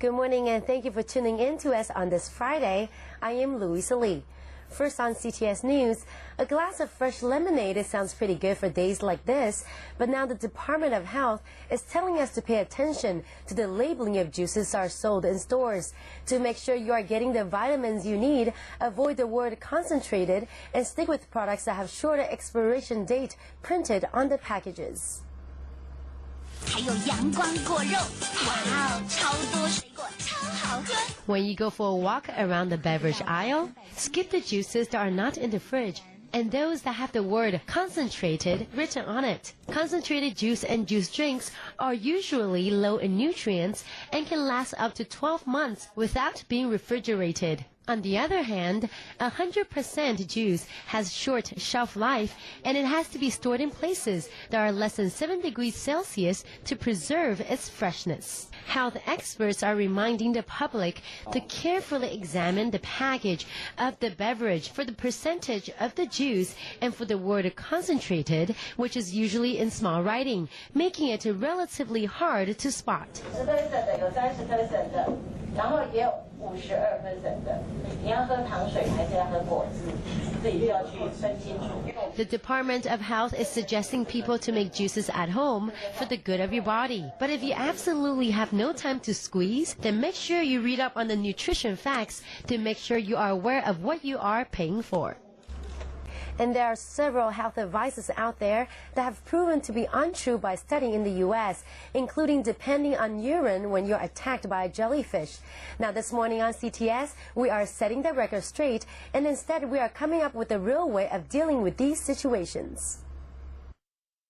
Good morning and thank you for tuning in to us on this Friday. I am Louisa Lee. First on CTS News, a glass of fresh lemonade sounds pretty good for days like this, but now the Department of Health is telling us to pay attention to the labeling of juices that are sold in stores. To make sure you are getting the vitamins you need, avoid the word concentrated and stick with products that have shorter expiration date printed on the packages. 还有阳光果肉，哇哦，超多水果，超好喝。 When you go for a walk around the beverage aisle, skip the juices that are not in the fridge and those that have the word concentrated written on it. Concentrated juice and juice drinks are usually low in nutrients and can last up to 12 months without being refrigerated. On the other hand, 100% juice has short shelf life and it has to be stored in places that are less than 7 degrees Celsius to preserve its freshness. Health experts are reminding the public to carefully examine the package of the beverage for the percentage of the juice and for the word concentrated, which is usually in small writing, making it relatively hard to spot. 然后也有52%的，你要喝糖水还是要喝果汁，自己就要去分清楚。The Department of Health is suggesting people to make juices at home for the good of your body. But if you absolutely have no time to squeeze, then make sure you read up on the nutrition facts to make sure you are aware of what you are paying for. And there are several health advices out there that have proven to be untrue by studying in the U.S., including depending on urine when you're attacked by a jellyfish. Now, this morning on CTS, we are setting the record straight, and instead we are coming up with a real way of dealing with these situations.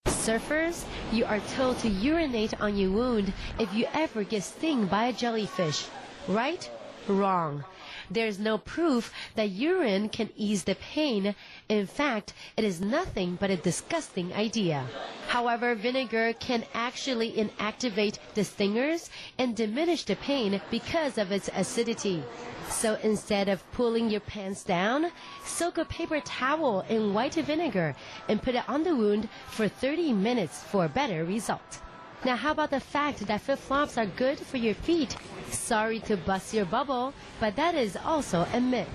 Surfers, you are told to urinate on your wound if you ever get stung by a jellyfish. Right? Wrong. There's no proof that urine can ease the pain. In fact, it is nothing but a disgusting idea. However, vinegar can actually inactivate the stingers and diminish the pain because of its acidity. So instead of pulling your pants down, soak a paper towel in white vinegar and put it on the wound for 30 minutes for a better result. Now, how about the fact that flip-flops are good for your feet? Sorry to bust your bubble, but that is also a myth.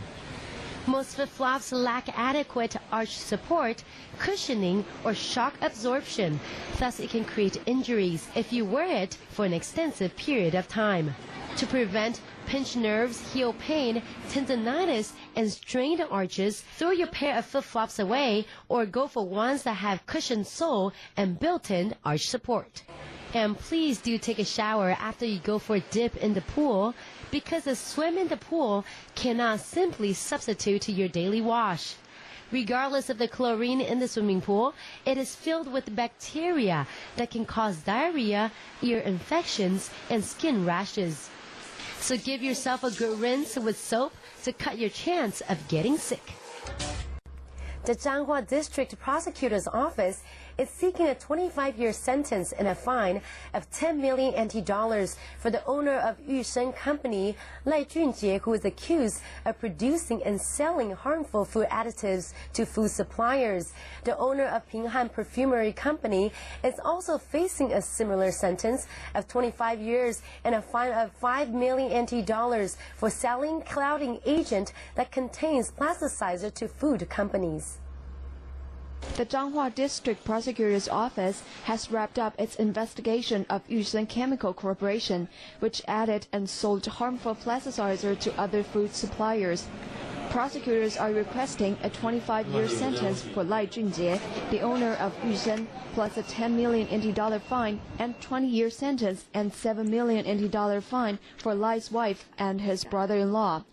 Most flip-flops lack adequate arch support, cushioning, or shock absorption. Thus, it can create injuries if you wear it for an extensive period of time. To prevent pinched nerves, heel pain, tendonitis, and strained arches, throw your pair of flip-flops away or go for ones that have cushioned sole and built-in arch support. And please do take a shower after you go for a dip in the pool, because a swim in the pool cannot simply substitute your daily wash. Regardless of the chlorine in the swimming pool, it is filled with bacteria that can cause diarrhea, ear infections, and skin rashes. So give yourself a good rinse with soap to cut your chance of getting sick. The Changhua District Prosecutor's Office is seeking a 25-year sentence and a fine of 10 million NT dollars for the owner of Yushen Company, Lai Junjie, who is accused of producing and selling harmful food additives to food suppliers. The owner of Pinghan Perfumery Company is also facing a similar sentence of 25 years and a fine of 5 million NT dollars for selling clouding agent that contains plasticizer to food companies. The Changhua District Prosecutor's Office has wrapped up its investigation of Yushen Chemical Corporation, which added and sold harmful plasticizer to other food suppliers. Prosecutors are requesting a 25-year sentence for Lai Junjie, the owner of Yushen, plus a 10 million NT dollar fine and 20-year sentence and 7 million NT dollar fine for Lai's wife and his brother-in-law.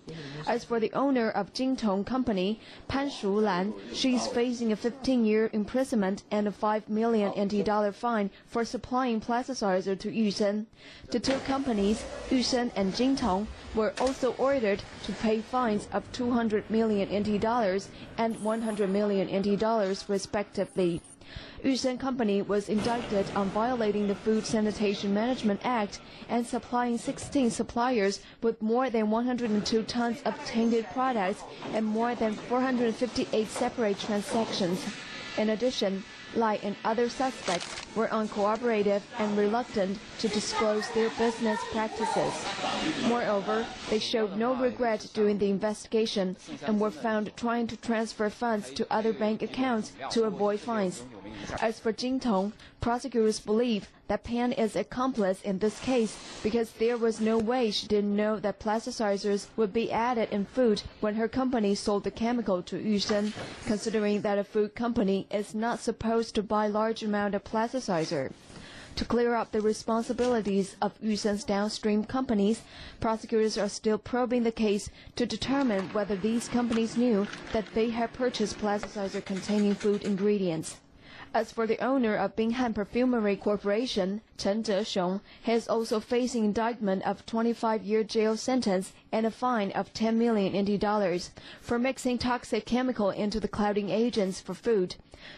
As for the owner of Jingtong Company, Pan Shulan, she is facing a 15-year imprisonment and a 5 million NT dollar fine for supplying plasticizer to Yushen. The two companies, Yushen and Jingtong, were also ordered to pay fines of 200 million NT dollars and 100 million NT dollars respectively. Yushen Company was indicted on violating the Food Sanitation Management Act and supplying 16 suppliers with more than 102 tons of tainted products and more than 458 separate transactions. In addition, Lai and other suspects were uncooperative and reluctant to disclose their business practices. Moreover, they showed no regret during the investigation and were found trying to transfer funds to other bank accounts to avoid fines. As for Jing Tong, prosecutors believe that Pan is accomplice in this case because there was no way she didn't know that plasticizers would be added in food when her company sold the chemical to Yushen, considering that a food company is not supposed to buy large amount of plasticizer. To clear up the responsibilities of Yushen's downstream companies, prosecutors are still probing the case to determine whether these companies knew that they had purchased plasticizer containing food ingredients. As for the owner of Binghan Perfumery Corporation, Chen Zhexiong, he is also facing indictment of 25-year jail sentence and a fine of 10 million NT dollars for mixing toxic chemical into the clouding agents for food.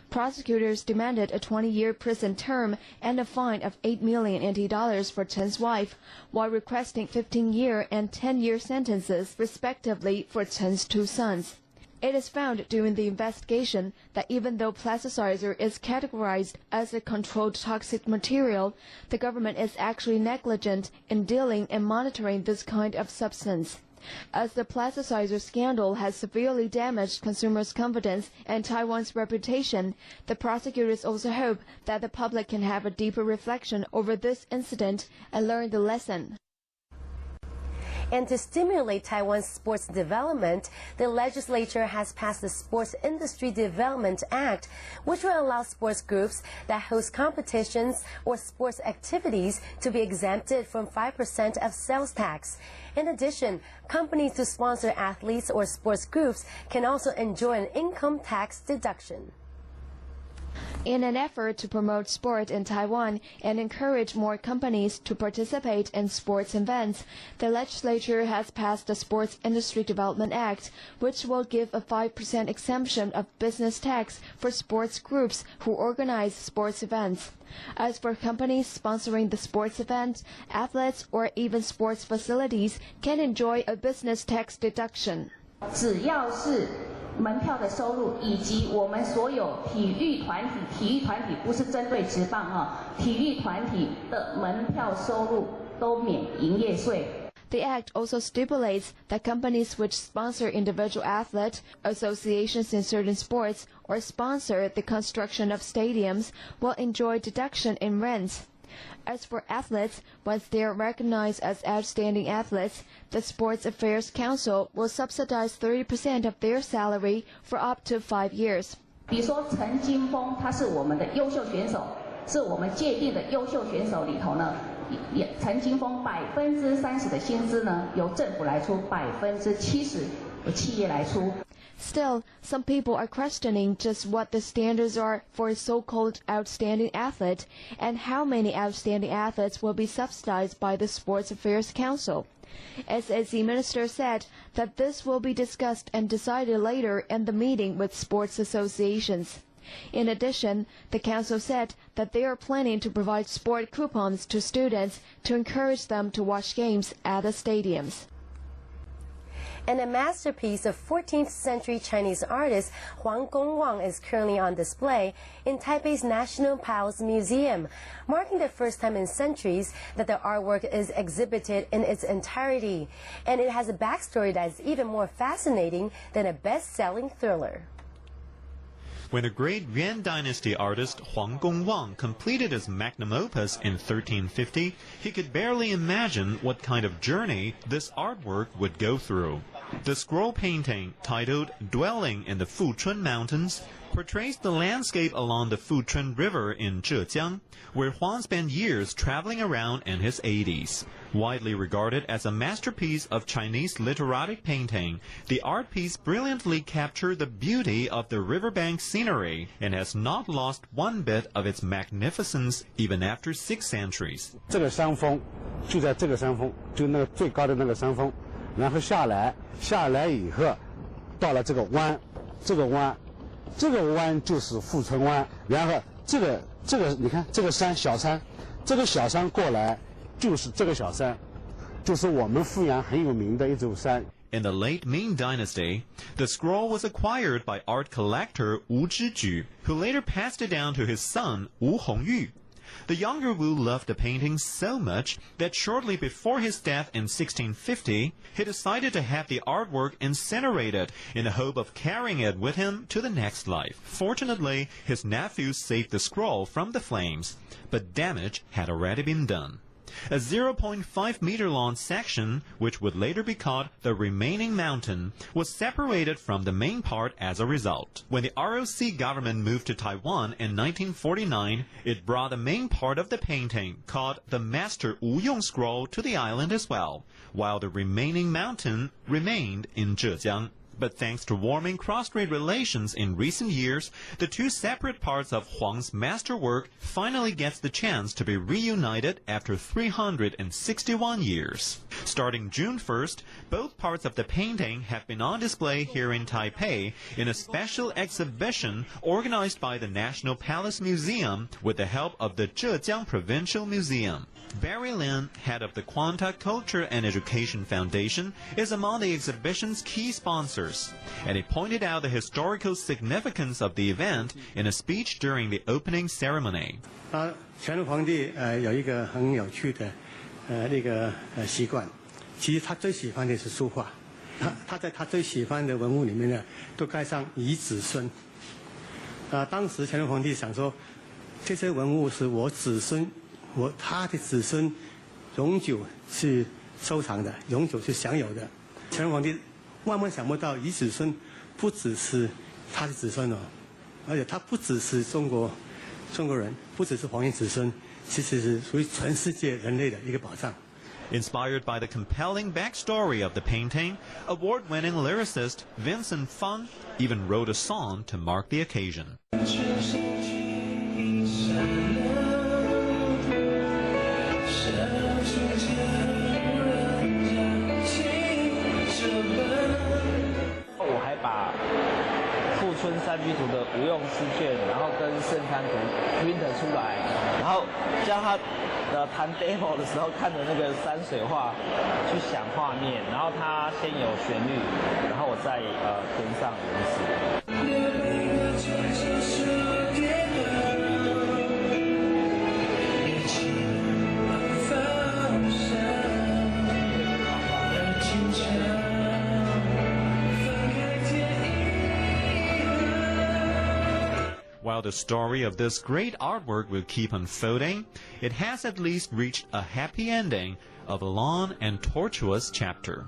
Prosecutors demanded a 20-year prison term and a fine of 8 million NT dollars for Chen's wife, while requesting 15-year and 10-year sentences respectively for Chen's two sons. It is found during the investigation that even though plasticizer is categorized as a controlled toxic material, the government is actually negligent in dealing and monitoring this kind of substance. As the plasticizer scandal has severely damaged consumers' confidence and Taiwan's reputation, the prosecutors also hope that the public can have a deeper reflection over this incident and learn the lesson. And to stimulate Taiwan's sports development, the legislature has passed the Sports Industry Development Act, which will allow sports groups that host competitions or sports activities to be exempted from 5% of sales tax. In addition, companies who sponsor athletes or sports groups can also enjoy an income tax deduction. In an effort to promote sport in Taiwan and encourage more companies to participate in sports events, the legislature has passed the Sports Industry Development Act, which will give a 5% exemption of business tax for sports groups who organize sports events. As for companies sponsoring the sports event, athletes or even sports facilities can enjoy a business tax deduction. 只要是门票的收入以及我们所有体育团体不是针对职棒哈，体育团体的门票收入都免营业税。The act also stipulates that companies which sponsor individual athletes, associations in certain sports, or sponsor the construction of stadiums will enjoy deduction in rents. As for athletes, once they are recognized as outstanding athletes, the Sports Affairs Council will subsidize 30% of their salary for up to 5 years. 比如说陈金峰，他是我们的优秀选手，是我们界定的优秀选手里头呢，陈金峰30%的薪资呢由政府来出，70%由企业来出。Still, some people are questioning just what the standards are for a so-called outstanding athlete and how many outstanding athletes will be subsidized by the Sports Affairs Council. SAC Minister said that this will be discussed and decided later in the meeting with sports associations. In addition, the council said that they are planning to provide sport coupons to students to encourage them to watch games at the stadiums. And a masterpiece of 14th century Chinese artist Huang Gongwang is currently on display in Taipei's National Palace Museum, marking the first time in centuries that the artwork is exhibited in its entirety. And it has a backstory that is even more fascinating than a best-selling thriller. When the great Yuan dynasty artist Huang Gongwang completed his magnum opus in 1350, he could barely imagine what kind of journey this artwork would go through. The scroll painting, titled Dwelling in the Fuchun Mountains, portrays the landscape along the Fuchun River in Zhejiang, where Huang spent years traveling around in his 80s. Widely regarded as a masterpiece of Chinese literary painting, the art piece brilliantly captured the beauty of the riverbank scenery and has not lost one bit of its magnificence even after 6 centuries. 这个山峰就在这个山峰，就那个最高的那个山峰，然后下来以后，到了这个湾，这个湾就是富春湾，然后这个你看这个小山，这个小山过来就是这个小山，就是我们富阳很有名的一座山。In the late Ming Dynasty, the scroll was acquired by art collector Wu Zhiju, who later passed it down to his son Wu Hongyu. The younger Wu loved the painting so much that shortly before his death in 1650, he decided to have the artwork incinerated in the hope of carrying it with him to the next life. Fortunately, his nephew saved the scroll from the flames, but damage had already been done. A 0.5-meter-long section, which would later be called the remaining mountain, was separated from the main part as a result. When the ROC government moved to Taiwan in 1949, it brought the main part of the painting, called the Master Wuyong Scroll, to the island as well, while the remaining mountain remained in Zhejiang. But thanks to warming cross-strait relations in recent years, the two separate parts of Huang's masterwork finally gets the chance to be reunited after 361 years. Starting June 1st, both parts of the painting have been on display here in Taipei in a special exhibition organized by the National Palace Museum with the help of the Zhejiang Provincial Museum. Barry Lin, head of the Quanta Culture and Education Foundation, is among the exhibition's key sponsors, and he pointed out the historical significance of the event in a speech during the opening ceremony. 乾隆皇帝有一个很有趣的那个习惯，其实他最喜欢的是书画，他在他最喜欢的文物里面呢，都盖上遗子孙。当时乾隆皇帝想说，这些文物是我子孙。他的子孙永久是收藏的，永久是享有的。乾隆皇帝万万想不到，遗子孙不只是他的子孙哦，而且他不只是中国人，不只是皇爷子孙，其实是属于全世界人类的一个宝藏。Inspired by the compelling backstory of the painting, award-winning lyricist Vincent Fang even wrote a song to mark the occasion. 我还把富春山居图的无用诗卷，然后跟圣餐图 print 出来，然后叫他弹 demo 的时候看着那个山水画去想画面，然后他先有旋律，然后我再填上文字。While the story of this great artwork will keep unfolding, it has at least reached a happy ending of a long and tortuous chapter.